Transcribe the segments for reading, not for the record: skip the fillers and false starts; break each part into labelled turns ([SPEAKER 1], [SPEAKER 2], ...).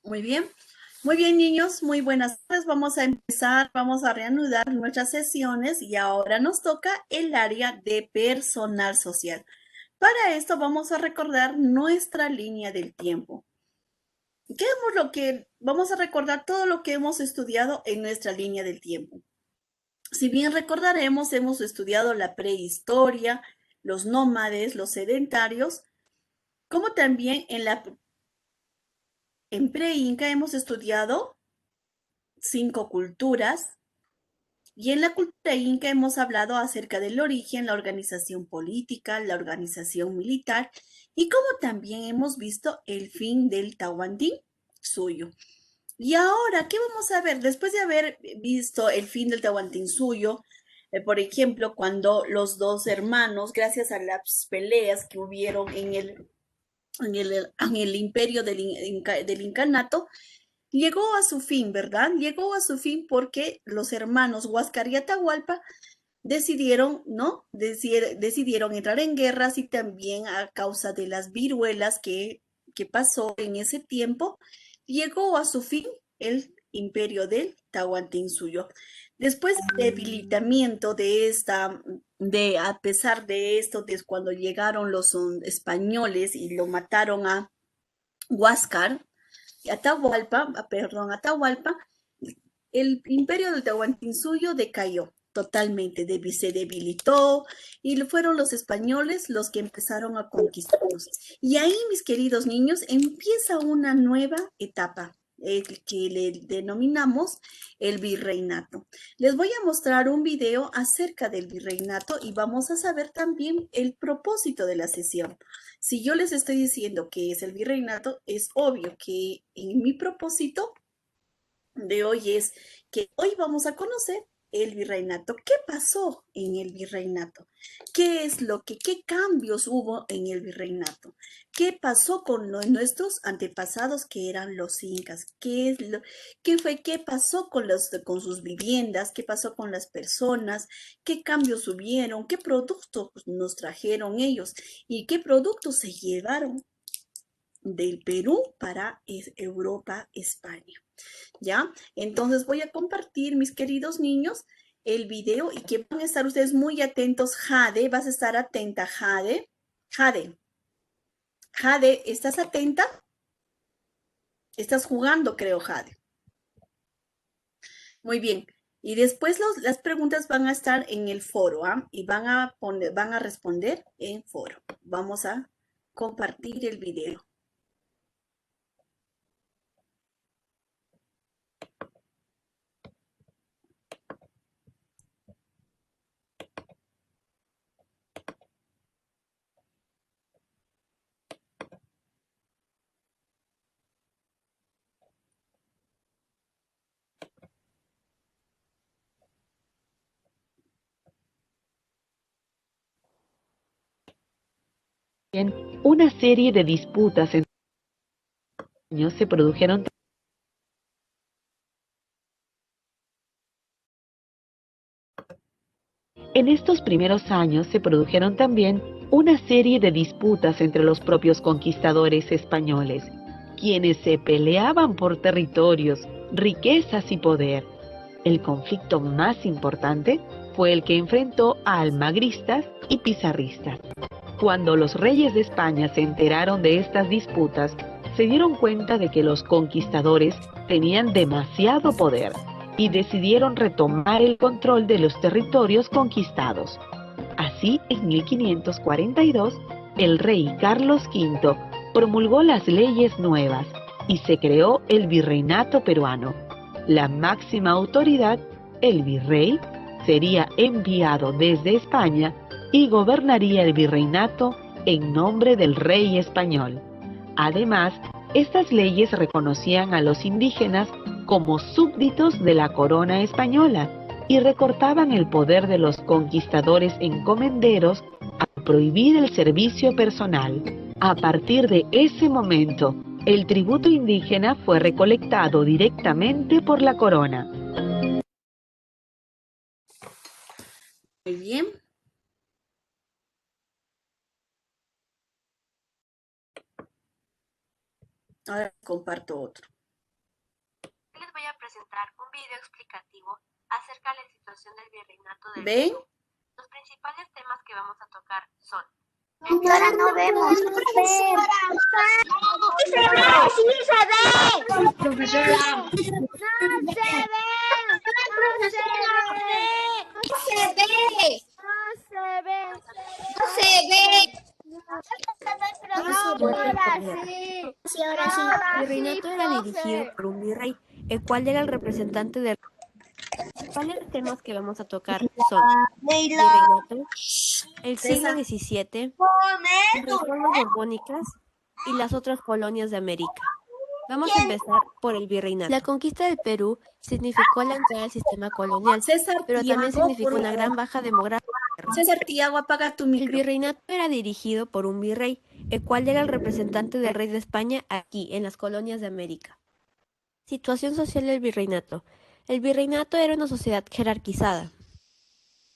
[SPEAKER 1] Muy bien. Muy bien, niños, muy buenas tardes. Vamos a empezar, vamos a reanudar nuestras sesiones y ahora nos toca el área de personal social. Para esto vamos a recordar nuestra línea del tiempo. Vamos a recordar todo lo que hemos estudiado en nuestra línea del tiempo? Si bien recordaremos, hemos estudiado la prehistoria, los nómades, los sedentarios, como también en pre-inca hemos estudiado 5 culturas, y en la cultura inca hemos hablado acerca del origen, la organización política, la organización militar y como también hemos visto el fin del Tahuantinsuyo. Y ahora, ¿qué vamos a ver? Después de haber visto el fin del Tahuantinsuyo, por ejemplo, cuando los dos hermanos, gracias a las peleas que hubieron en el imperio del incanato, llegó a su fin, ¿verdad? Llegó a su fin porque los hermanos Huáscar y Atahualpa decidieron, ¿no? Decidieron entrar en guerras y también a causa de las viruelas que pasó en ese tiempo, llegó a su fin el imperio del Tahuantinsuyo. Después del debilitamiento a pesar de esto, cuando llegaron los españoles y lo mataron a Huáscar, Atahualpa, el imperio del Tahuantinsuyo decayó totalmente, se debilitó y fueron los españoles los que empezaron a conquistarnos. Y ahí, mis queridos niños, empieza una nueva etapa, que le denominamos el virreinato. Les voy a mostrar un video acerca del virreinato y vamos a saber también el propósito de la sesión. Si yo les estoy diciendo que es el virreinato, es obvio que en mi propósito de hoy es que hoy vamos a conocer el virreinato. ¿Qué pasó en el virreinato? ¿Qué cambios hubo en el virreinato? ¿Qué pasó con nuestros antepasados que eran los incas? ¿Qué pasó con sus viviendas? ¿Qué pasó con las personas? ¿Qué cambios hubieron? ¿Qué productos nos trajeron ellos? ¿Y qué productos se llevaron del Perú para Europa, España? ¿Ya? Entonces voy a compartir, mis queridos niños, el video y que van a estar ustedes muy atentos. Jade, vas a estar atenta, Jade. Jade, ¿estás atenta? Estás jugando, creo, Jade. Muy bien. Y después las preguntas van a estar en el foro, ¿ah? Y van a responder en foro. Vamos a compartir el video.
[SPEAKER 2] Una serie de disputas entre años se produjeron. En estos primeros años se produjeron también una serie de disputas entre los propios conquistadores españoles, quienes se peleaban por territorios, riquezas y poder. El conflicto más importante fue el que enfrentó a almagristas y pizarristas. Cuando los reyes de España se enteraron de estas disputas, se dieron cuenta de que los conquistadores tenían demasiado poder y decidieron retomar el control de los territorios conquistados. Así, en 1542, el rey Carlos V promulgó las leyes nuevas y se creó el virreinato peruano. La máxima autoridad, el virrey, sería enviado desde España y gobernaría el virreinato en nombre del rey español. Además, estas leyes reconocían a los indígenas como súbditos de la corona española y recortaban el poder de los conquistadores encomenderos al prohibir el servicio personal. A partir de ese momento, el tributo indígena fue recolectado directamente por la corona.
[SPEAKER 1] Muy bien. Ahora comparto otro.
[SPEAKER 3] acerca de la situación del virreinato del
[SPEAKER 1] ¿Ven?
[SPEAKER 3] Perú, los principales temas que vamos a tocar son
[SPEAKER 4] Ahora no vemos. Profesora. Sí se ve, sí se ve. Profesora. No se ve. No se ve. No se ve. No se ve. No se ve. Ahora sí. Sí, ahora sí.
[SPEAKER 5] El virreinato era dirigido por un virrey, el cual era el representante de... ¿Cuáles temas que vamos a tocar son virreinato, el siglo
[SPEAKER 1] César.
[SPEAKER 5] XVII, las reformas borbónicas y las otras colonias de América? Vamos a empezar por el virreinato. La conquista del Perú significó la entrada al sistema colonial,
[SPEAKER 1] César
[SPEAKER 5] pero también
[SPEAKER 1] Tiago,
[SPEAKER 5] significó
[SPEAKER 1] por
[SPEAKER 5] una
[SPEAKER 1] favor.
[SPEAKER 5] gran baja demográfica.
[SPEAKER 1] César Tiago, apaga tu
[SPEAKER 5] El
[SPEAKER 1] micro.
[SPEAKER 5] virreinato era dirigido por un virrey, el cual era el representante del rey de España aquí, en las colonias de América. Situación social del virreinato. El virreinato era una sociedad jerarquizada.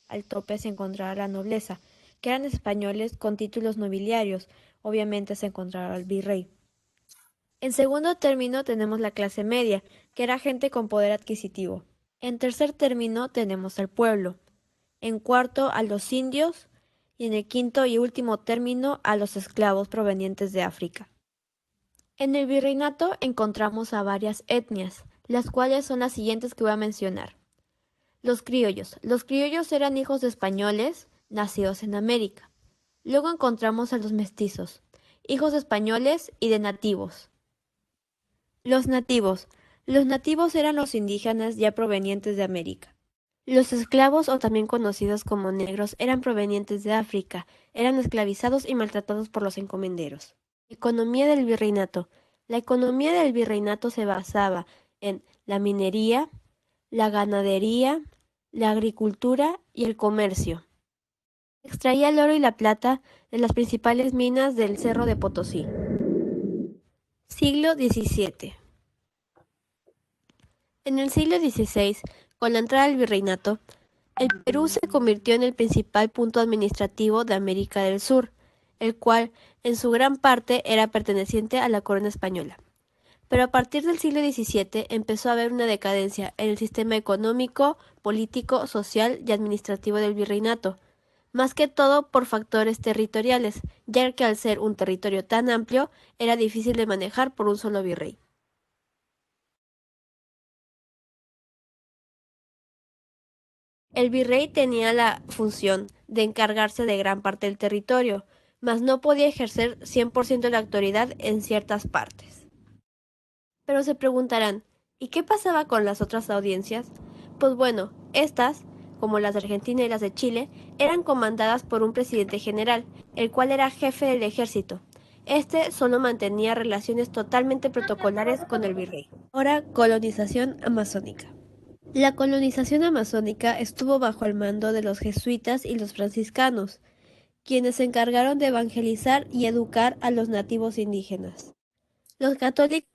[SPEAKER 5] Al tope se encontraba la nobleza, que eran españoles con títulos nobiliarios. Obviamente se encontraba el virrey. En segundo término tenemos la clase media, que era gente con poder adquisitivo. En tercer término tenemos al pueblo. En cuarto a los indios y en el quinto y último término a los esclavos provenientes de África. En el virreinato encontramos a varias etnias, las cuales son las siguientes que voy a mencionar. Los criollos. Los criollos eran hijos de españoles nacidos en América. Luego encontramos a los mestizos, hijos de españoles y de nativos. Los nativos. Los nativos eran los indígenas ya provenientes de América. Los esclavos, o también conocidos como negros, eran provenientes de África, eran esclavizados y maltratados por los encomenderos. Economía del virreinato. La economía del virreinato se basaba en la minería, la ganadería, la agricultura y el comercio. Extraía el oro y la plata de las principales minas del Cerro de Potosí. Siglo XVII. En el siglo XVI, con la entrada del virreinato, el Perú se convirtió en el principal punto administrativo de América del Sur, el cual en su gran parte era perteneciente a la corona española. Pero a partir del siglo XVII empezó a haber una decadencia en el sistema económico, político, social y administrativo del virreinato, más que todo por factores territoriales, ya que al ser un territorio tan amplio era difícil de manejar por un solo virrey. El virrey tenía la función de encargarse de gran parte del territorio, mas no podía ejercer 100% la autoridad en ciertas partes. Pero se preguntarán, ¿y qué pasaba con las otras audiencias? Pues bueno, estas, como las de Argentina y las de Chile, eran comandadas por un presidente general, el cual era jefe del ejército. Este solo mantenía relaciones totalmente protocolares con el virrey. Ahora, colonización amazónica. La colonización amazónica estuvo bajo el mando de los jesuitas y los franciscanos, quienes se encargaron de evangelizar y educar a los nativos indígenas. Los católicos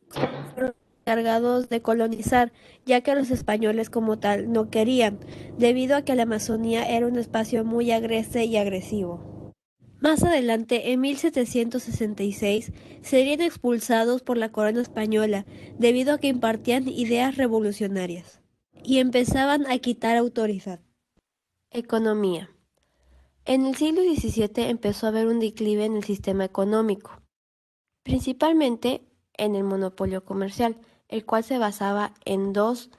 [SPEAKER 5] fueron encargados de colonizar, ya que los españoles como tal no querían, debido a que la Amazonía era un espacio muy agreste y agresivo. Más adelante, en 1766, serían expulsados por la corona española, debido a que impartían ideas revolucionarias y empezaban a quitar autoridad. Economía. En el siglo XVII empezó a haber un declive en el sistema económico, principalmente en el monopolio comercial, el cual se basaba en dos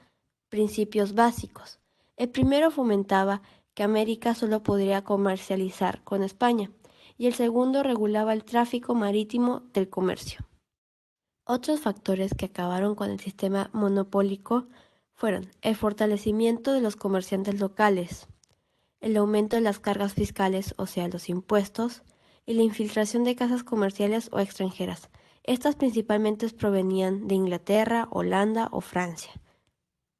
[SPEAKER 5] principios básicos. El primero fomentaba que América solo podría comercializar con España, y el segundo regulaba el tráfico marítimo del comercio. Otros factores que acabaron con el sistema monopólico fueron el fortalecimiento de los comerciantes locales, el aumento de las cargas fiscales, o sea, los impuestos, y la infiltración de casas comerciales o extranjeras. Estas principalmente provenían de Inglaterra, Holanda o Francia.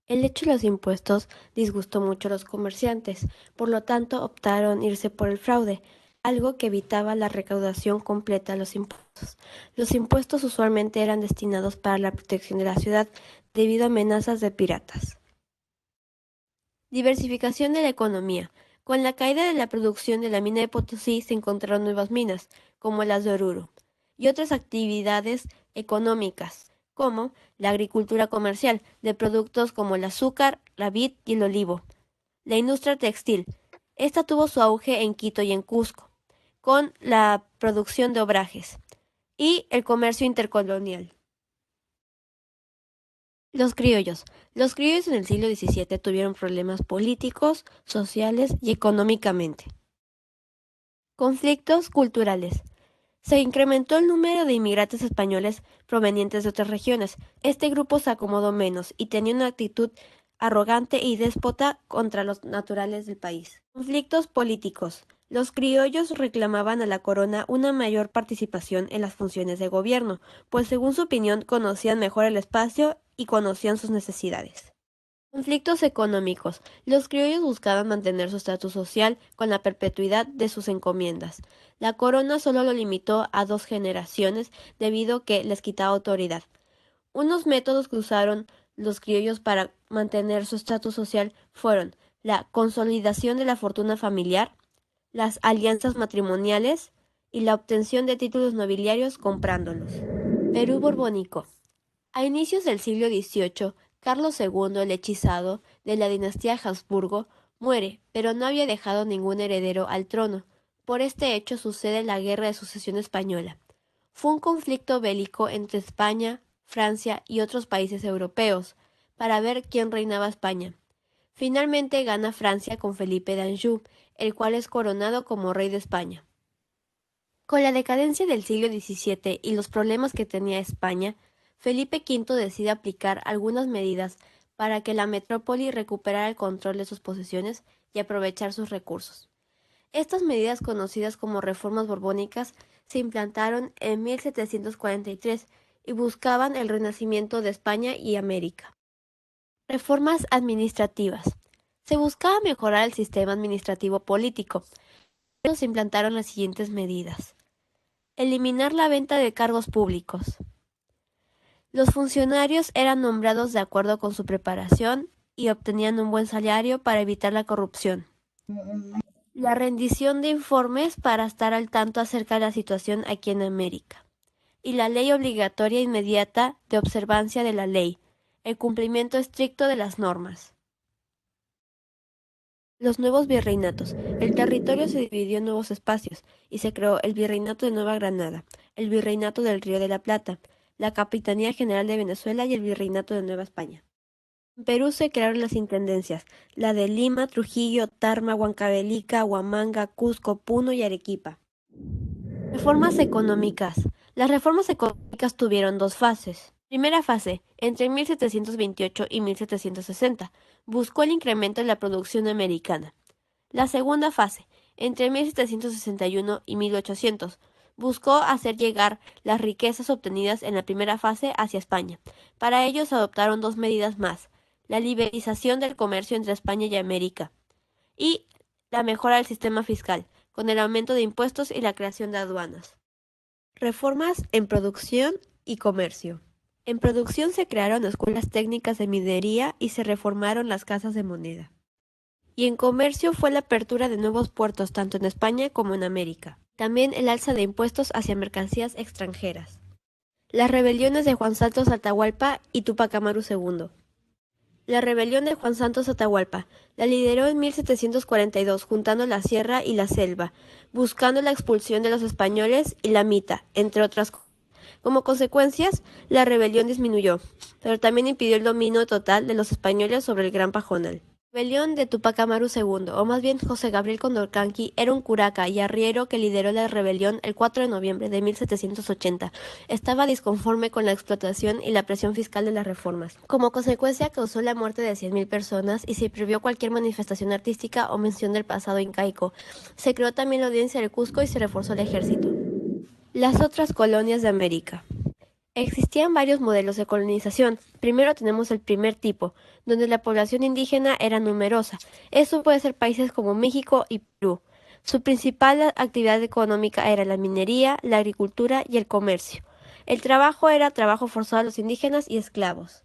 [SPEAKER 5] El hecho de los impuestos disgustó mucho a los comerciantes, por lo tanto optaron irse por el fraude, algo que evitaba la recaudación completa de los impuestos. Los impuestos usualmente eran destinados para la protección de la ciudad debido a amenazas de piratas. Diversificación de la economía. Con la caída de la producción de la mina de Potosí se encontraron nuevas minas, como las de Oruro, y otras actividades económicas, como la agricultura comercial, de productos como el azúcar, la vid y el olivo, La industria textil. Esta tuvo su auge en Quito y en Cusco, con la producción de obrajes. Y el comercio intercolonial. Los criollos. Los criollos en el siglo XVII tuvieron problemas políticos, sociales y económicamente. Conflictos culturales. Se incrementó el número de inmigrantes españoles provenientes de otras regiones. Este grupo se acomodó menos y tenía una actitud arrogante y déspota contra los naturales del país. Conflictos políticos. Los criollos reclamaban a la corona una mayor participación en las funciones de gobierno, pues según su opinión conocían mejor el espacio y conocían sus necesidades. Conflictos económicos. Los criollos buscaban mantener su estatus social con la perpetuidad de sus encomiendas. La corona solo lo limitó a 2 generaciones debido a que les quitaba autoridad. Unos métodos que usaron los criollos para mantener su estatus social fueron la consolidación de la fortuna familiar, las alianzas matrimoniales y la obtención de títulos nobiliarios comprándolos. Perú borbónico. A inicios del siglo XVIII, Carlos II, el hechizado, de la dinastía Habsburgo, muere, pero no había dejado ningún heredero al trono. Por este hecho sucede la Guerra de Sucesión Española. Fue un conflicto bélico entre España, Francia y otros países europeos, para ver quién reinaba España. Finalmente gana Francia con Felipe d'Anjou, el cual es coronado como rey de España. Con la decadencia del siglo XVII y los problemas que tenía España, Felipe V decide aplicar algunas medidas para que la metrópoli recuperara el control de sus posesiones y aprovechar sus recursos. Estas medidas, conocidas como reformas borbónicas, se implantaron en 1743 y buscaban el renacimiento de España y América. Reformas administrativas. Se buscaba mejorar el sistema administrativo político, pero se implantaron las siguientes medidas. Eliminar la venta de cargos públicos. Los funcionarios eran nombrados de acuerdo con su preparación y obtenían un buen salario para evitar la corrupción. La rendición de informes para estar al tanto acerca de la situación aquí en América. Y la ley obligatoria inmediata de observancia de la ley, el cumplimiento estricto de las normas. Los nuevos virreinatos. El territorio se dividió en nuevos espacios y se creó el Virreinato de Nueva Granada, el Virreinato del Río de la Plata, la Capitanía General de Venezuela y el Virreinato de Nueva España. En Perú se crearon las intendencias, la de Lima, Trujillo, Tarma, Huancavelica, Huamanga, Cusco, Puno y Arequipa. Reformas económicas. Las reformas económicas tuvieron 2 fases. Primera fase, entre 1728 y 1760, buscó el incremento de la producción americana. La segunda fase, entre 1761 y 1800, buscó hacer llegar las riquezas obtenidas en la primera fase hacia España. Para ello se adoptaron 2 medidas más, la liberalización del comercio entre España y América y la mejora del sistema fiscal, con el aumento de impuestos y la creación de aduanas. Reformas en producción y comercio. En producción se crearon escuelas técnicas de minería y se reformaron las casas de moneda. Y en comercio fue la apertura de nuevos puertos tanto en España como en América. También el alza de impuestos hacia mercancías extranjeras. Las rebeliones de Juan Santos Atahualpa y Túpac Amaru II. La rebelión de Juan Santos Atahualpa la lideró en 1742 juntando la sierra y la selva, buscando la expulsión de los españoles y la mita, entre otras cosas. Como consecuencias, la rebelión disminuyó, pero también impidió el dominio total de los españoles sobre el Gran Pajonal. La rebelión de Túpac Amaru II, o más bien José Gabriel Condorcanqui, era un curaca y arriero que lideró la rebelión el 4 de noviembre de 1780. Estaba disconforme con la explotación y la presión fiscal de las reformas. Como consecuencia, causó la muerte de 100.000 personas y se prohibió cualquier manifestación artística o mención del pasado incaico. Se creó también la Audiencia del Cusco y se reforzó el ejército. Las otras colonias de América. Existían varios modelos de colonización. Primero tenemos el primer tipo, donde la población indígena era numerosa. Eso puede ser países como México y Perú. Su principal actividad económica era la minería, la agricultura y el comercio. El trabajo era trabajo forzado a los indígenas y esclavos.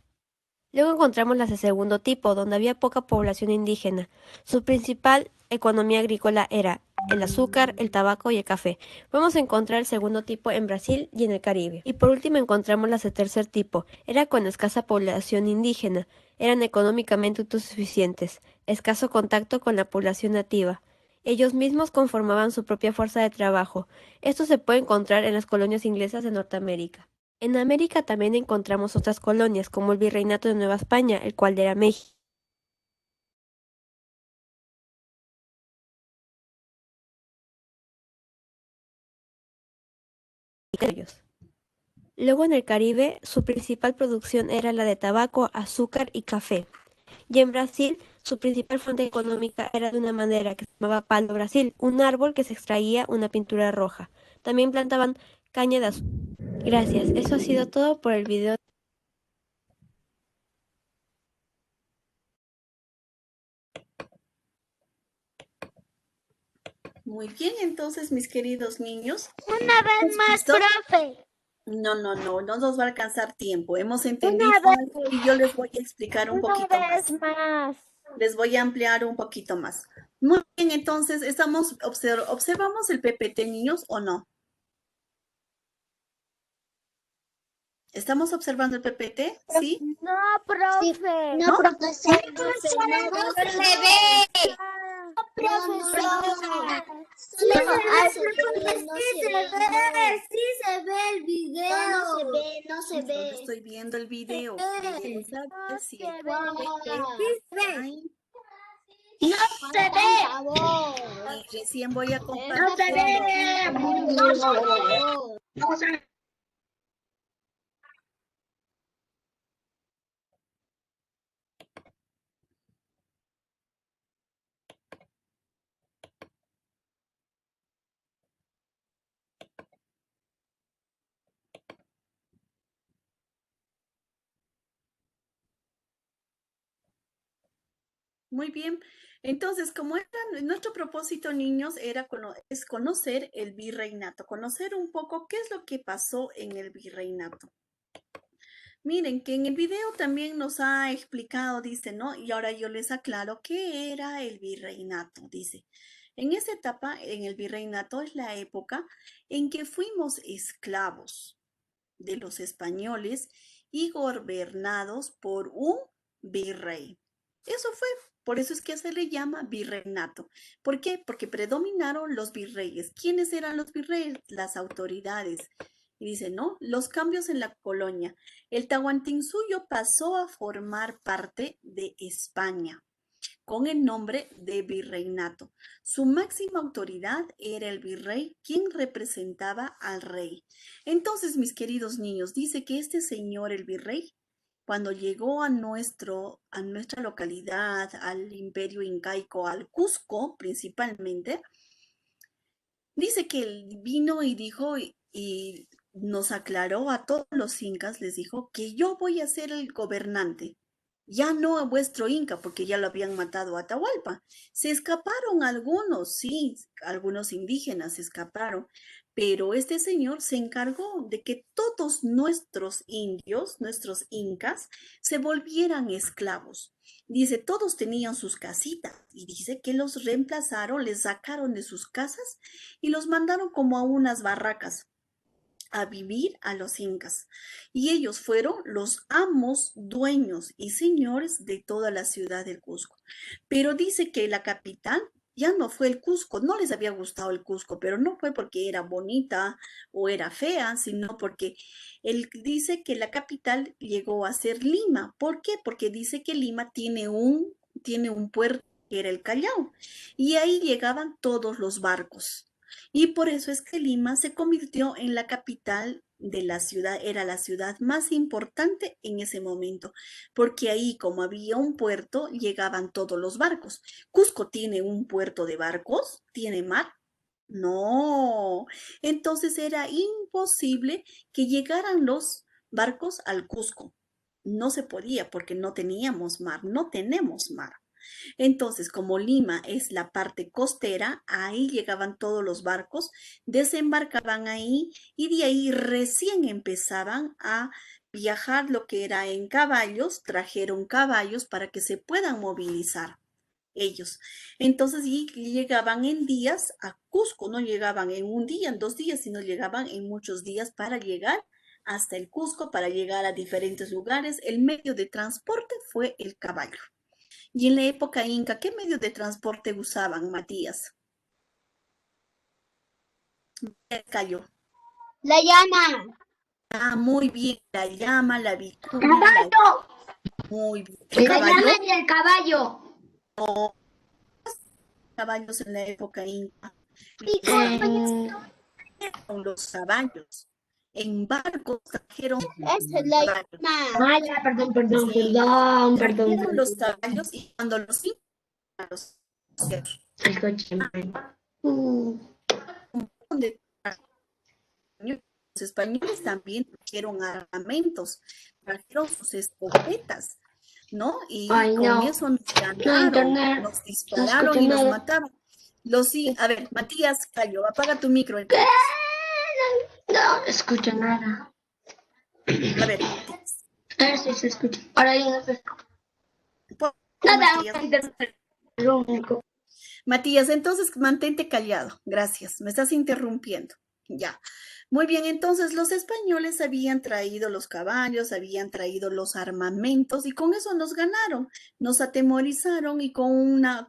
[SPEAKER 5] Luego encontramos las de segundo tipo, donde había poca población indígena. Su principal economía agrícola era el azúcar, el tabaco y el café. Podemos encontrar el segundo tipo en Brasil y en el Caribe. Y por último encontramos las de tercer tipo. Era con escasa población indígena. Eran económicamente autosuficientes. escaso contacto con la población nativa. Ellos mismos conformaban su propia fuerza de trabajo. Esto se puede encontrar en las colonias inglesas de Norteamérica. En América también encontramos otras colonias, como el Virreinato de Nueva España, el cual era México. Luego en el Caribe, su principal producción era la de tabaco, azúcar y café. Y en Brasil, su principal fuente económica era de una madera que se llamaba palo Brasil, un árbol que se extraía una pintura roja. También plantaban caña de azúcar. Gracias, eso ha sido todo por el video.
[SPEAKER 1] Muy bien, entonces, mis queridos niños.
[SPEAKER 4] Una vez más,
[SPEAKER 1] ¿Listo?
[SPEAKER 4] profe.
[SPEAKER 1] No nos va a alcanzar tiempo. Hemos entendido
[SPEAKER 4] Una
[SPEAKER 1] y yo les voy a explicar un
[SPEAKER 4] Una
[SPEAKER 1] poquito
[SPEAKER 4] vez
[SPEAKER 1] más.
[SPEAKER 4] más.
[SPEAKER 1] Les voy a ampliar un poquito más. Muy bien, entonces, ¿observamos el PPT, niños, o no? ¿Estamos observando el PPT? ¿Sí?
[SPEAKER 4] No, profe.
[SPEAKER 1] ¿No?
[SPEAKER 4] profesor. No se ve. Profesor. Sí se ve el video. No se
[SPEAKER 1] Yo estoy viendo el video. Vamos a ver si el
[SPEAKER 4] ve.
[SPEAKER 1] PPT
[SPEAKER 4] No se ve.
[SPEAKER 1] y recién voy a
[SPEAKER 4] No
[SPEAKER 1] compartir.
[SPEAKER 4] se ve. No se ve.
[SPEAKER 1] Muy bien. Entonces, como era nuestro propósito, niños, es conocer el virreinato, conocer un poco qué es lo que pasó en el virreinato. Miren que en el video también nos ha explicado, dice, ¿no? Y ahora yo les aclaro qué era el virreinato, dice. En esa etapa, en el virreinato es la época en que fuimos esclavos de los españoles y gobernados por un virrey. Eso fue, por eso es que se le llama virreinato. ¿Por qué? Porque predominaron los virreyes. ¿Quiénes eran los virreyes? Las autoridades. Y dice, ¿no? Los cambios en la colonia. El Tahuantinsuyo pasó a formar parte de España con el nombre de virreinato. Su máxima autoridad era el virrey, quien representaba al rey. Entonces, mis queridos niños, dice que este señor, el virrey, cuando llegó a nuestra localidad, al imperio incaico, al Cusco principalmente, dice que él vino y dijo y nos aclaró a todos los incas, les dijo que yo voy a ser el gobernante, ya no a vuestro inca, porque ya lo habían matado a Atahualpa. Se escaparon algunos, sí, algunos indígenas se escaparon, pero este señor se encargó de que todos nuestros indios, nuestros incas, se volvieran esclavos. Dice, todos tenían sus casitas y dice que los reemplazaron, les sacaron de sus casas y los mandaron como a unas barracas a vivir a los incas. Y ellos fueron los amos, dueños y señores de toda la ciudad del Cusco. Pero dice que la capital ya no fue el Cusco, no les había gustado el Cusco, pero no fue porque era bonita o era fea, sino porque él dice que la capital llegó a ser Lima. ¿Por qué? Porque dice que Lima tiene un puerto que era el Callao, y ahí llegaban todos los barcos. Y por eso es que Lima se convirtió en la capital de la ciudad, era la ciudad más importante en ese momento, porque ahí como había un puerto, llegaban todos los barcos. ¿Cusco tiene un puerto de barcos? ¿Tiene mar? No. Entonces era imposible que llegaran los barcos al Cusco. No se podía porque no teníamos mar, no tenemos mar. Entonces, como Lima es la parte costera, ahí llegaban todos los barcos, desembarcaban ahí y de ahí recién empezaban a viajar lo que era en caballos, trajeron caballos para que se puedan movilizar ellos. Entonces, y llegaban en días a Cusco, no llegaban en un día, en 2 días, sino llegaban en muchos días para llegar hasta el Cusco, para llegar a diferentes lugares. El medio de transporte fue el caballo. Y en la época inca, ¿qué medio de transporte usaban, Matías? Cayó.
[SPEAKER 4] La llama.
[SPEAKER 1] Ah, muy bien, la llama, la vicuña,
[SPEAKER 4] Caballo.
[SPEAKER 1] muy bien. ¿El
[SPEAKER 4] La
[SPEAKER 1] caballo?
[SPEAKER 4] llama y el caballo.
[SPEAKER 1] Caballos en la época inca.
[SPEAKER 4] Sí,
[SPEAKER 1] Con los caballos. En barcos trajeron
[SPEAKER 4] esa es la
[SPEAKER 1] caballos.
[SPEAKER 4] llama. Ya, perdón,
[SPEAKER 1] Sí, trajeron los caballos y cuando los incas, los españoles también trajeron armamentos, trajeron sus escopetas, ¿no? Y
[SPEAKER 4] Ay,
[SPEAKER 1] con
[SPEAKER 4] no.
[SPEAKER 1] eso nos
[SPEAKER 4] No,
[SPEAKER 1] ganaron,
[SPEAKER 4] internet.
[SPEAKER 1] nos
[SPEAKER 4] No
[SPEAKER 1] dispararon
[SPEAKER 4] escucho
[SPEAKER 1] y nos
[SPEAKER 4] nada.
[SPEAKER 1] mataron. A ver, Matías, callo, apaga tu micro
[SPEAKER 4] ¿Qué?
[SPEAKER 1] entonces.
[SPEAKER 4] No escucho nada.
[SPEAKER 1] A ver, Matías.
[SPEAKER 4] Ahora sí se escucha. Ahora ya no se escucha. Nada,
[SPEAKER 1] Matías.
[SPEAKER 4] internet. Lo único.
[SPEAKER 1] Matías, entonces mantente callado. Gracias. Me estás interrumpiendo. Ya. Muy bien, entonces los españoles habían traído los caballos, habían traído los armamentos y con eso nos ganaron, nos atemorizaron y con una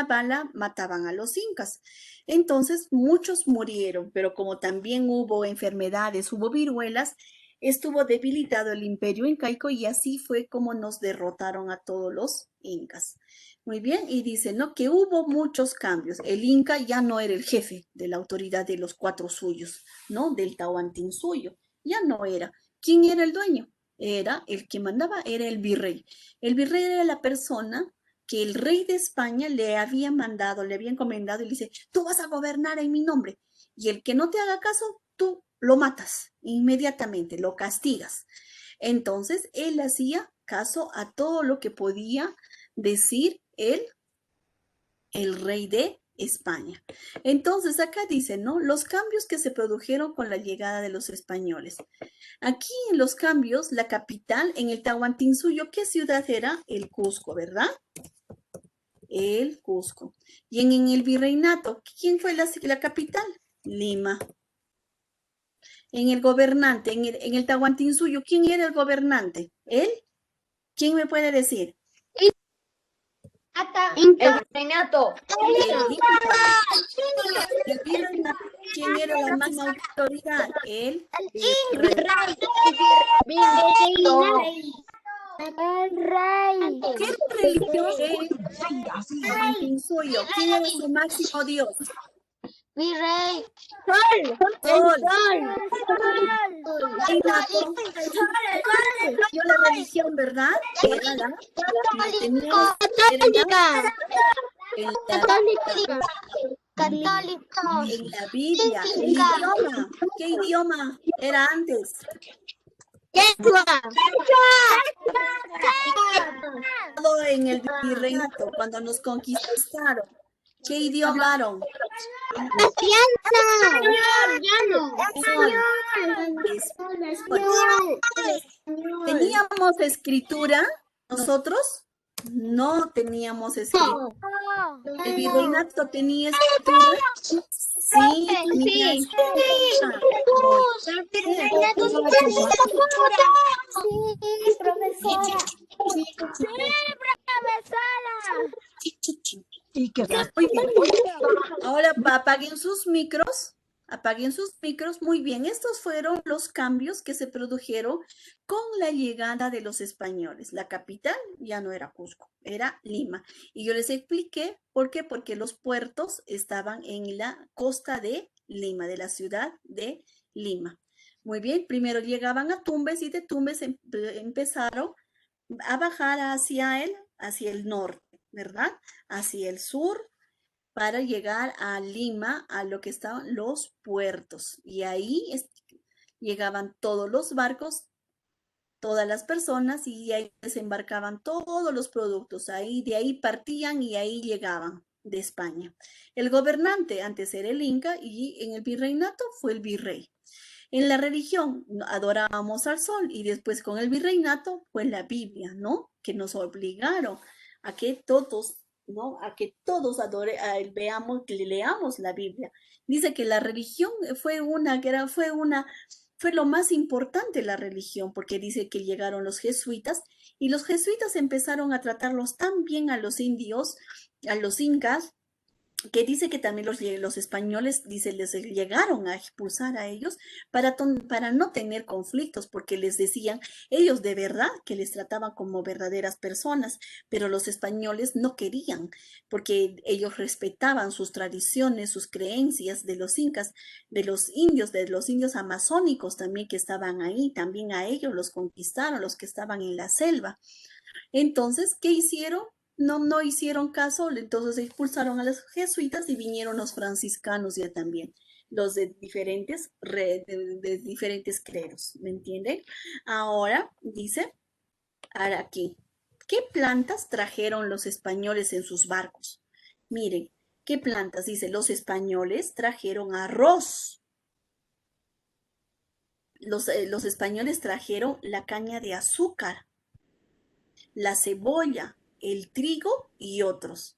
[SPEAKER 1] bala mataban a los incas. Entonces muchos murieron, pero como también hubo enfermedades, hubo viruelas, estuvo debilitado el imperio incaico y así fue como nos derrotaron a todos los incas. Muy bien, y dice, ¿no? Que hubo muchos cambios. El Inca ya no era el jefe de la autoridad de los cuatro suyos, ¿no? Del Tahuantinsuyo. Ya no era. ¿Quién era el dueño? Era el que mandaba, era el virrey. El virrey era la persona que el rey de España le había mandado, le había encomendado y le dice, tú vas a gobernar en mi nombre. Y el que no te haga caso, tú lo matas inmediatamente, lo castigas. Entonces, él hacía caso a todo lo que podía decir el rey de España. Entonces, acá dice, ¿no? Los cambios que se produjeron con la llegada de los españoles. Aquí en los cambios, la capital, en el Tahuantinsuyo, ¿qué ciudad era? El Cusco, ¿verdad? El Cusco. Y en el virreinato, ¿quién fue la capital? Lima. En el gobernante, en el Tahuantinsuyo, ¿quién era el gobernante? ¿Él? ¿Quién me puede decir?
[SPEAKER 4] El reinato.
[SPEAKER 1] El virreinato, ¿quién era la máxima autoridad? El
[SPEAKER 4] Rey. El rey.
[SPEAKER 1] ¿Qué religión es Tahuantinsuyo? ¿Quién era su máximo dios?
[SPEAKER 4] Virrey.
[SPEAKER 1] Sol. Reinato. Dio la religión, ¿verdad? Era en la Biblia. El idioma. ¿Qué idioma era antes? En el virreinato, cuando nos conquistaron. ¿Qué idioma hablaron? ¿Teníamos escritura nosotros? No teníamos escritura. ¿El virreinato tenía escritura? Sí, tenía escritura. Muy bien. Ahora apaguen sus micros. Apaguen sus micros. Muy bien. Estos fueron los cambios que se produjeron con la llegada de los españoles. La capital ya no era Cusco, era Lima. Y yo les expliqué por qué. Porque los puertos estaban en la costa de Lima, de la ciudad de Lima. Muy bien. Primero llegaban a Tumbes y de Tumbes empezaron a bajar hacia el norte, ¿verdad? Hacia el sur para llegar a Lima, a lo que estaban los puertos. Y ahí llegaban todos los barcos, todas las personas y ahí desembarcaban todos los productos. Ahí, de ahí partían y ahí llegaban de España. El gobernante antes era el Inca y en el virreinato fue el virrey. En la religión adorábamos al sol y después con el virreinato fue la Biblia, ¿no? Que nos obligaron a que todos, ¿no? A que todos veamos, que leamos la Biblia. Dice que la religión fue una fue lo más importante la religión, porque dice que llegaron los jesuitas y los jesuitas empezaron a tratarlos tan bien a los indios, a los incas, que dice que también los españoles, dice, les llegaron a expulsar a ellos para no tener conflictos, porque les decían, ellos de verdad que les trataban como verdaderas personas, pero los españoles no querían, porque ellos respetaban sus tradiciones, sus creencias de los incas, de los indios amazónicos también que estaban ahí, también a ellos los conquistaron, los que estaban en la selva. Entonces, ¿qué hicieron? No hicieron caso, entonces expulsaron a los jesuitas y vinieron los franciscanos ya también, los de diferentes credos, ¿me entienden? Ahora dice, ahora aquí, ¿qué plantas trajeron los españoles en sus barcos? Miren, ¿qué plantas? Dice, los españoles trajeron arroz. Los españoles trajeron la caña de azúcar, la cebolla, el trigo y otros.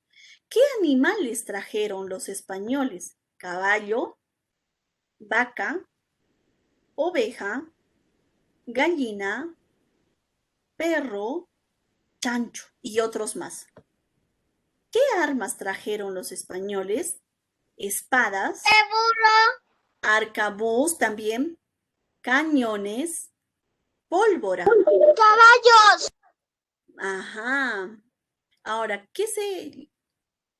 [SPEAKER 1] ¿Qué animales trajeron los españoles? Caballo, vaca, oveja, gallina, perro, chancho y otros más. ¿Qué armas trajeron los españoles? Espadas, arcabuz también, cañones, pólvora.
[SPEAKER 4] Caballos.
[SPEAKER 1] Ajá. Ahora, ¿qué se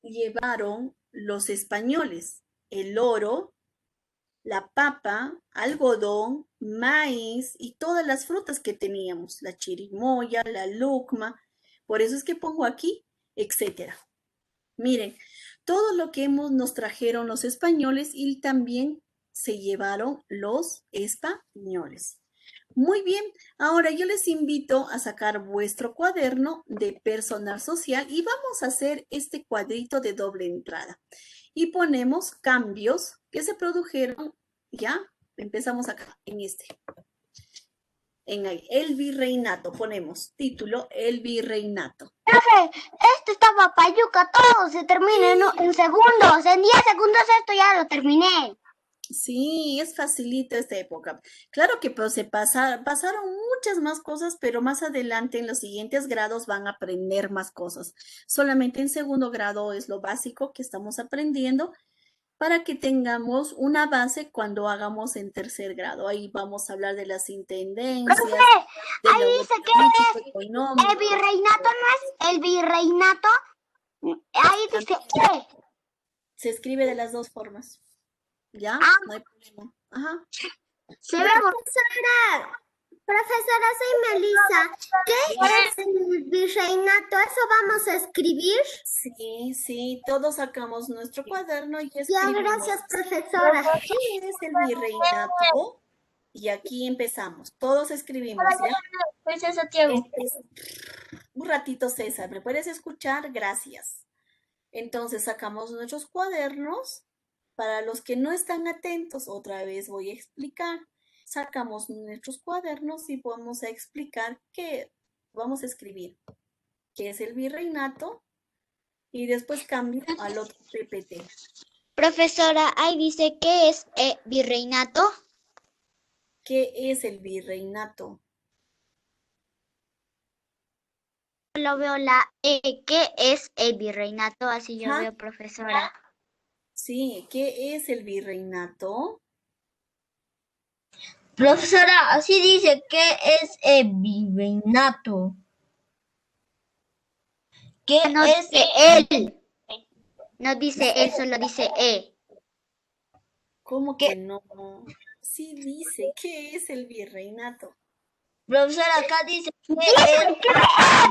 [SPEAKER 1] llevaron los españoles? El oro, la papa, algodón, maíz y todas las frutas que teníamos, la chirimoya, la lucma. Por eso es que pongo aquí, etcétera. Miren, todo lo que nos trajeron los españoles y también se llevaron los españoles. Muy bien, ahora yo les invito a sacar vuestro cuaderno de personal social y vamos a hacer este cuadrito de doble entrada. Y ponemos cambios que se produjeron, ya, empezamos acá, en este. En ahí, el virreinato, ponemos título, el virreinato.
[SPEAKER 4] Profe, esto estaba payuca, todo se termina en segundos, en 10 segundos esto ya lo terminé.
[SPEAKER 1] Sí, es facilito esta época. Claro que pues, pasaron muchas más cosas, pero más adelante en los siguientes grados van a aprender más cosas. Solamente en segundo grado es lo básico que estamos aprendiendo para que tengamos una base cuando hagamos en tercer grado. Ahí vamos a hablar de las intendencias.
[SPEAKER 4] Profe, ahí dice que es el virreinato, ¿no es el virreinato? Ahí dice
[SPEAKER 1] Se escribe de las dos formas. ¿Ya? No hay problema. Ajá.
[SPEAKER 4] Profesora, soy Melissa. ¿Qué es el virreinato? ¿Eso vamos a escribir?
[SPEAKER 1] Sí, todos sacamos nuestro cuaderno y
[SPEAKER 4] Ya,
[SPEAKER 1] escribimos.
[SPEAKER 4] gracias, profesora.
[SPEAKER 1] ¿Qué es el virreinato? Y aquí empezamos. Todos escribimos, ¿ya?
[SPEAKER 4] Pues eso, Tiago.
[SPEAKER 1] Un ratito, César, ¿me puedes escuchar? Gracias. Entonces sacamos nuestros cuadernos. Para los que no están atentos, otra vez voy a explicar. Sacamos nuestros cuadernos y vamos a explicar qué vamos a escribir, qué es el virreinato y después cambio al otro PPT.
[SPEAKER 4] Profesora, ahí dice ¿qué es virreinato?
[SPEAKER 1] ¿Qué es el virreinato?
[SPEAKER 4] Lo veo la E. ¿Qué es el virreinato? Así yo veo, profesora.
[SPEAKER 1] Sí, ¿qué es el virreinato?
[SPEAKER 6] Profesora, así dice, ¿qué es el virreinato? ¿Qué
[SPEAKER 4] No
[SPEAKER 6] es
[SPEAKER 4] dice él. No dice él, solo dice E.
[SPEAKER 1] ¿Cómo que no? Sí dice, ¿qué es el virreinato?
[SPEAKER 6] Profesora, acá dice, ¿qué
[SPEAKER 4] es el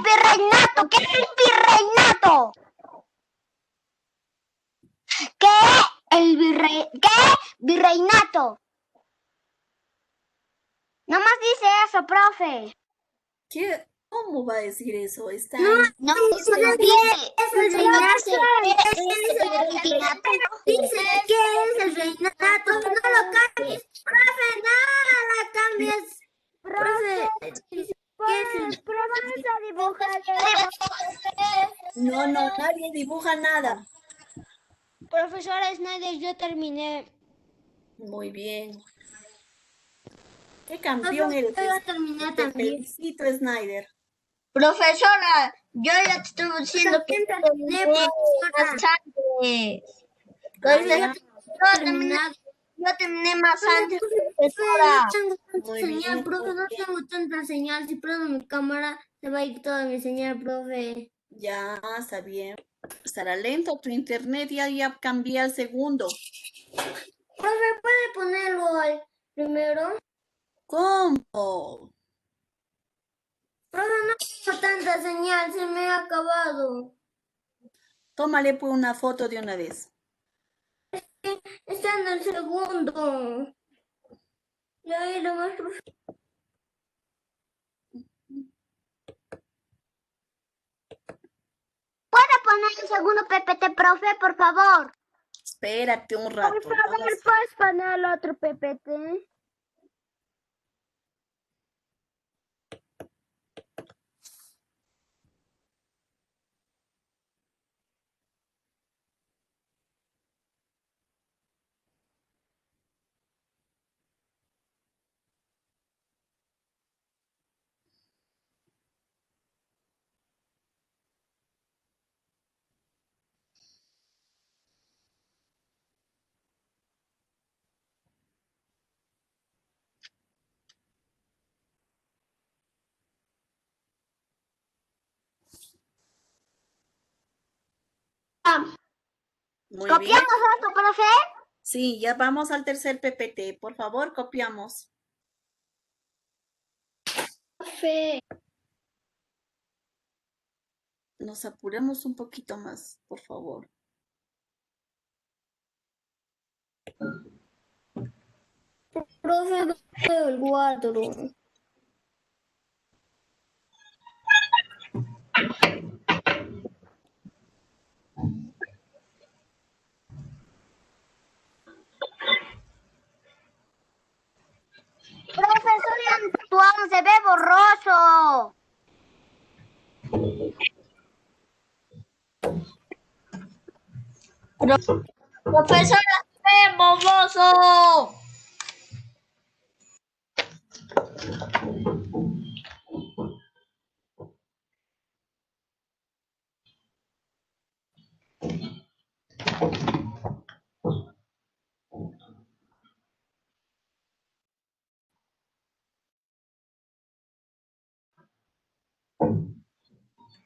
[SPEAKER 4] virreinato? ¿Qué es el virreinato? ¿Qué virreinato? Nomás dice eso, profe.
[SPEAKER 1] ¿Qué? ¿Cómo va a decir eso? Está
[SPEAKER 4] No dice el reinato. Dice que es el reinato. No lo cambies. Profe, no la cambies. Profe, vamos a dibujar.
[SPEAKER 1] No, nadie dibuja nada.
[SPEAKER 4] Profesora Snyder, yo terminé.
[SPEAKER 1] Muy bien. Qué campeón eres.
[SPEAKER 4] Ya terminé
[SPEAKER 1] Te
[SPEAKER 4] también.
[SPEAKER 1] felicito, Snyder.
[SPEAKER 6] Profesora, yo ya te estoy diciendo que
[SPEAKER 4] terminé,
[SPEAKER 6] terminé
[SPEAKER 4] profesora.
[SPEAKER 6] más antes.
[SPEAKER 1] Ah,
[SPEAKER 6] Yo terminé, yo terminé más antes, profesora.
[SPEAKER 1] muy bien,
[SPEAKER 4] Profe,
[SPEAKER 1] muy
[SPEAKER 4] no
[SPEAKER 1] bien.
[SPEAKER 4] tengo tanta señal. Si prendo mi cámara, se va a ir toda mi señal, profe.
[SPEAKER 1] Ya, está bien. Estará lento tu internet, ya cambié al segundo.
[SPEAKER 4] Profe, ¿puede ponerlo al primero?
[SPEAKER 1] ¿Cómo?
[SPEAKER 4] Profe, no tengo tanta señal, se me ha acabado.
[SPEAKER 1] Tómale pues una foto de una vez.
[SPEAKER 4] Está en el segundo. Ya era más, profe.
[SPEAKER 7] ¿Puede poner el segundo PPT, profe, por favor?
[SPEAKER 1] Espérate un rato.
[SPEAKER 7] Por favor, ¿puedes poner el otro PPT?
[SPEAKER 1] Muy bien.
[SPEAKER 7] ¿Copiamos esto, profe?
[SPEAKER 1] Sí, ya vamos al tercer PPT. Por favor, copiamos.
[SPEAKER 7] Profe.
[SPEAKER 1] Nos apuremos un poquito más, por favor.
[SPEAKER 4] Profe, veo el cuadro.
[SPEAKER 7] Profesor Antoine, se ve borroso.
[SPEAKER 6] Profesora, ¡ve, boboso!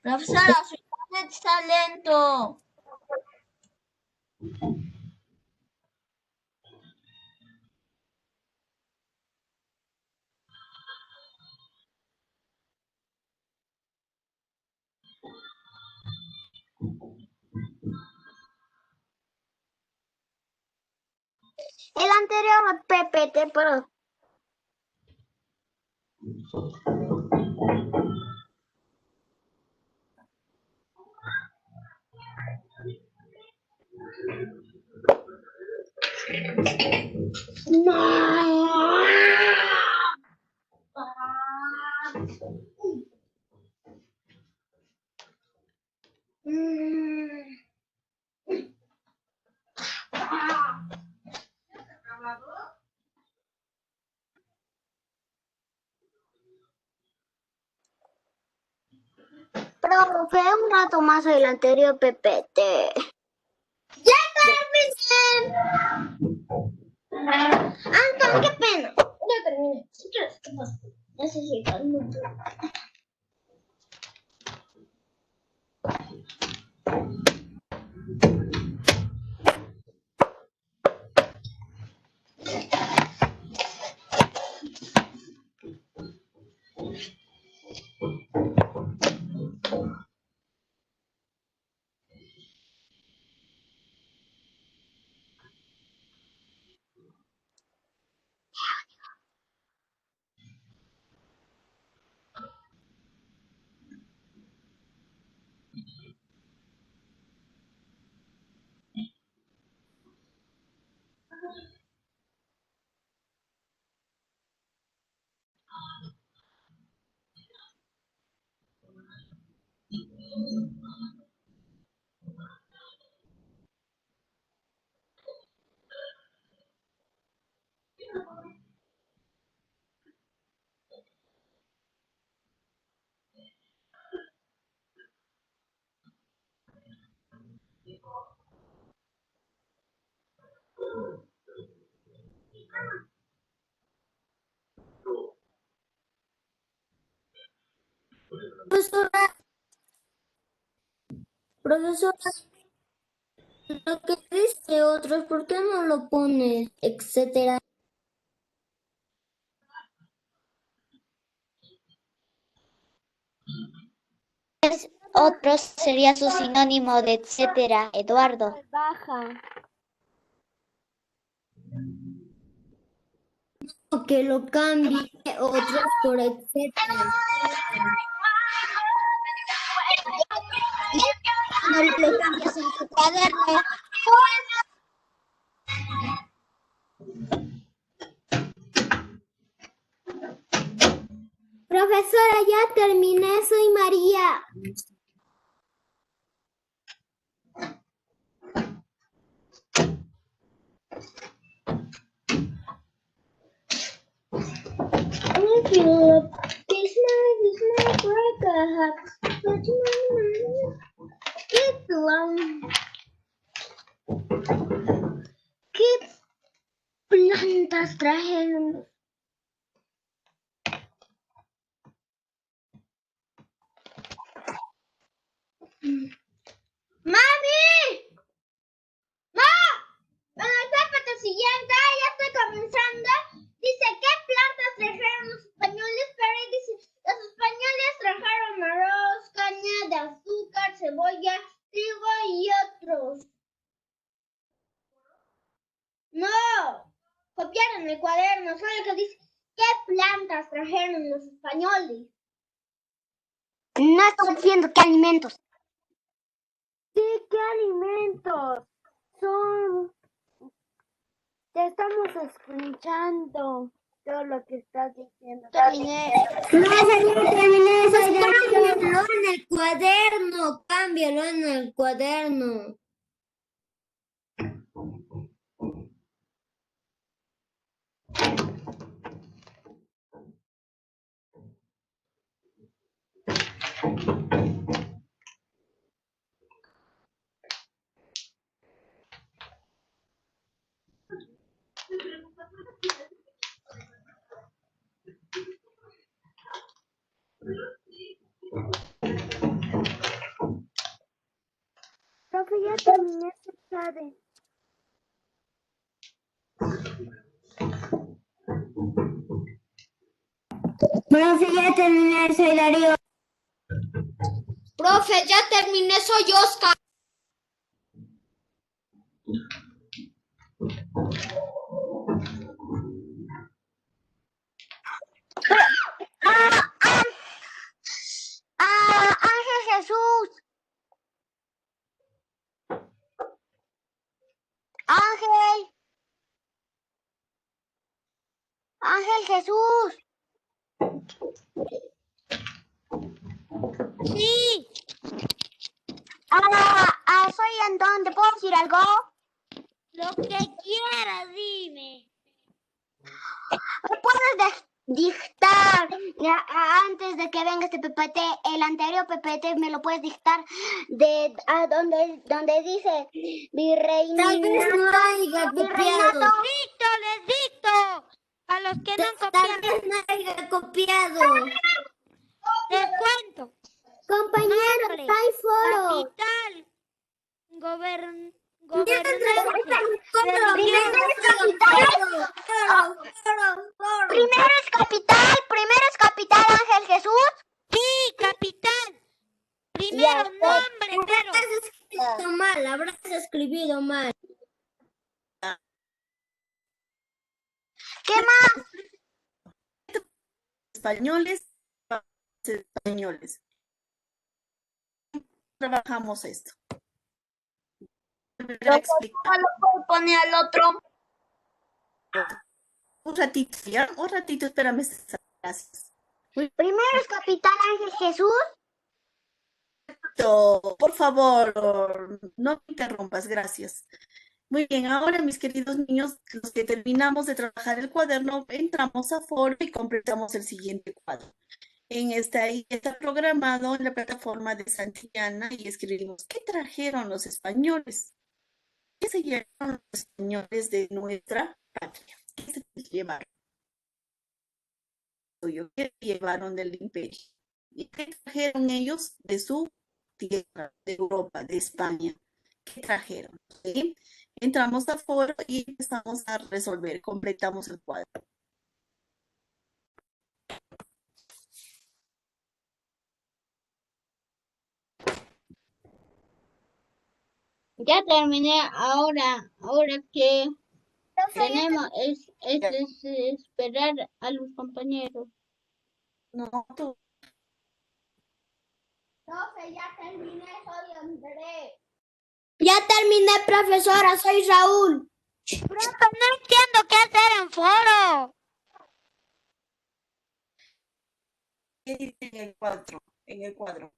[SPEAKER 6] Profesora, su internet está lento.
[SPEAKER 7] El anterior PPT, pero... No. Profe, un rato más el anterior PPT. ¡Ya terminé! Anton, qué pena. Ya terminé. Si quieres, ¿qué pasa? Necesitas mucho. Profesora, lo que dice otros, ¿por qué no lo pones, etcétera?
[SPEAKER 4] Otros sería su sinónimo de etcétera, Eduardo.
[SPEAKER 7] Baja. O que lo cambie otros por etcétera.
[SPEAKER 4] No le cambias en tu cuaderno.
[SPEAKER 7] Profesora, ya terminé, soy María. ¿Qué plantas trajeron? ¡Mami! ¡No! Bueno, el siguiente, ya estoy comenzando. Dice, ¿qué plantas trajeron los españoles? Pero ahí dice, los españoles trajeron arroz, caña de azúcar, cebolla, trigo y otros. No, copiaron el cuaderno, solo que dice, ¿qué plantas trajeron los españoles? No estoy diciendo qué alimentos. Sí, ¿qué alimentos? Son... Te estamos escuchando todo lo que estás diciendo. Terminé. No, terminé esa idea. Cámbialo en el cuaderno, cámbialo en el cuaderno. Profe, ya terminé su examen. Profe, ya terminé, soy Darío. Profe, ya terminé, soy Oscar. Ángel Jesús. Ángel Jesús. Sí. Soy Antón, ¿te puedo decir algo? Lo que quieras, dime. ¿Me puedes dictar antes de que venga este PPT, el anterior PPT me lo puedes dictar de donde dice virreinato? Tal vez no haya copiado. Dicto, les dicto. A los que no han copiado. Tal vez no haya copiado. Les cuento. Compañero, hay foro. Capital. Gobernante. Primero es capital, Ángel Jesús. Sí, capital. Primero nombre, pero. Habrás escrito mal, habrás escribido mal. ¿Qué más?
[SPEAKER 1] Españoles, españoles. Trabajamos esto.
[SPEAKER 6] ¿No lo puedo poner al otro?
[SPEAKER 1] Un ratito, ya, un ratito, espérame. Gracias.
[SPEAKER 4] Primero es capital Ángel Jesús.
[SPEAKER 1] Por favor, no me interrumpas, gracias. Muy bien, ahora mis queridos niños, los que terminamos de trabajar el cuaderno, entramos a foro y completamos el siguiente cuadro. Ahí está programado en la plataforma de Santillana y escribimos, ¿qué trajeron los españoles? ¿Qué se llevaron los españoles de nuestra patria? ¿Qué se llevaron? ¿Qué llevaron del imperio? ¿Y qué trajeron ellos de su tierra, de Europa, de España? ¿Qué trajeron? ¿Sí? Entramos a foro y empezamos a resolver, completamos el cuadro.
[SPEAKER 4] Ya terminé, ahora que tenemos es esperar a los compañeros.
[SPEAKER 1] No, tú.
[SPEAKER 7] Profe, ya terminé, soy André. Ya terminé, profesora, soy Raúl. Profe, no entiendo qué hacer en foro.
[SPEAKER 1] ¿Qué dice en el cuadro? En el cuadro.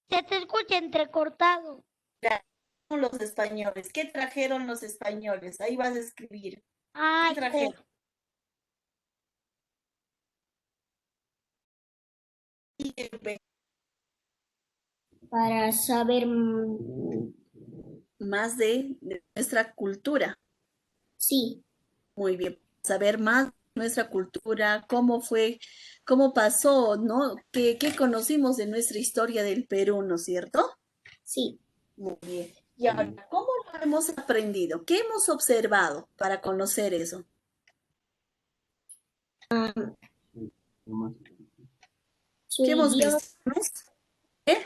[SPEAKER 7] Se te escucha entrecortado.
[SPEAKER 1] Los españoles. ¿Qué trajeron los españoles? Ahí vas a escribir.
[SPEAKER 7] Ay,
[SPEAKER 1] ¿Qué trajeron?
[SPEAKER 7] para saber,
[SPEAKER 1] Más de nuestra cultura.
[SPEAKER 7] sí,
[SPEAKER 1] Muy bien. Saber más de nuestra cultura, cómo fue, cómo pasó, ¿no? ¿Qué conocimos de nuestra historia del Perú, ¿no es cierto?
[SPEAKER 7] sí.
[SPEAKER 1] Muy bien. Y ahora, ¿cómo lo hemos aprendido? ¿Qué hemos observado para conocer eso?
[SPEAKER 7] Su
[SPEAKER 1] ¿Qué hemos
[SPEAKER 7] idioma,
[SPEAKER 1] visto? ¿Eh?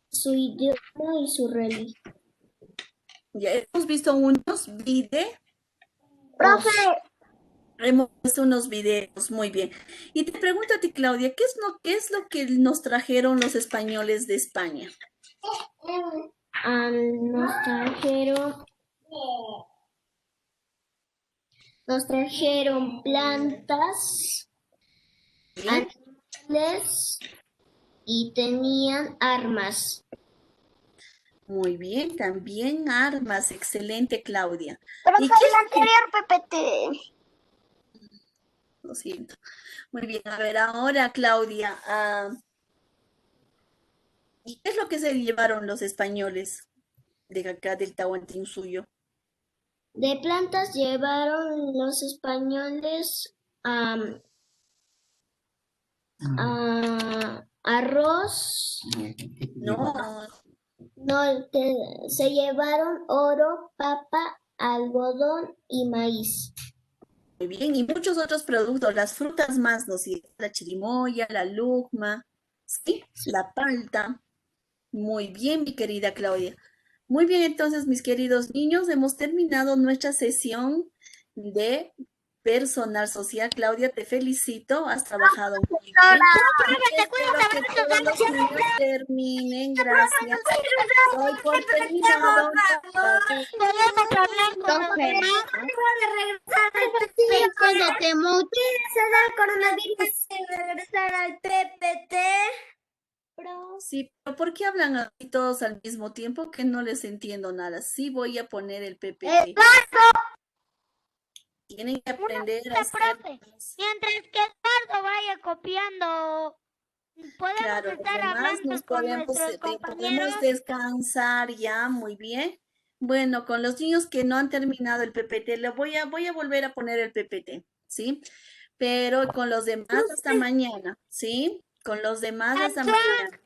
[SPEAKER 7] su idioma y su religión.
[SPEAKER 1] Ya hemos visto unos videos.
[SPEAKER 7] Profe,
[SPEAKER 1] Hemos visto unos videos, muy bien. Y te pregunto a ti, Claudia, qué es lo que nos trajeron los españoles de España?
[SPEAKER 7] Nos trajeron plantas,
[SPEAKER 1] ¿Sí?
[SPEAKER 7] animales y tenían armas.
[SPEAKER 1] Muy bien, también armas, excelente, Claudia.
[SPEAKER 7] Pero
[SPEAKER 1] ¿Y
[SPEAKER 7] fue
[SPEAKER 1] qué
[SPEAKER 7] el anterior PPT.
[SPEAKER 1] Lo siento. Muy bien, a ver, ahora, Claudia, ¿y qué es lo que se llevaron los españoles de acá del Tahuantinsuyo?
[SPEAKER 7] De plantas llevaron los españoles arroz,
[SPEAKER 1] No,
[SPEAKER 7] se llevaron oro, papa, algodón y maíz.
[SPEAKER 1] muy bien, y muchos otros productos, las frutas más, ¿no? Sí, la chirimoya, la lugma, ¿sí? La palta. Muy bien, mi querida Claudia. Muy bien, entonces, mis queridos niños, hemos terminado nuestra sesión de personal social. Claudia, te felicito, has trabajado muy bien. Y espero que todos los niños terminen. Gracias. Doy por terminado.
[SPEAKER 7] Podemos hablar con los demás. Puede regresar al PPT.
[SPEAKER 6] Cuídate mucho.
[SPEAKER 7] Se da el coronavirus. Regresar al PPT.
[SPEAKER 1] Sí, pero ¿por qué hablan así todos al mismo tiempo que no les entiendo nada? Sí voy a poner el PPT. Tienen que aprender a hacer.
[SPEAKER 7] Mientras que Eduardo vaya copiando, podemos
[SPEAKER 1] Claro, los
[SPEAKER 7] estar
[SPEAKER 1] demás
[SPEAKER 7] hablando
[SPEAKER 1] nos
[SPEAKER 7] con
[SPEAKER 1] podemos,
[SPEAKER 7] nuestros compañeros.
[SPEAKER 1] podemos descansar ya, muy bien. Bueno, con los niños que no han terminado el PPT, voy a volver a poner el PPT, ¿sí? Pero con los demás hasta mañana, ¿sí? Con los demás hasta mañana.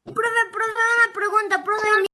[SPEAKER 7] Profe, una pregunta, profe,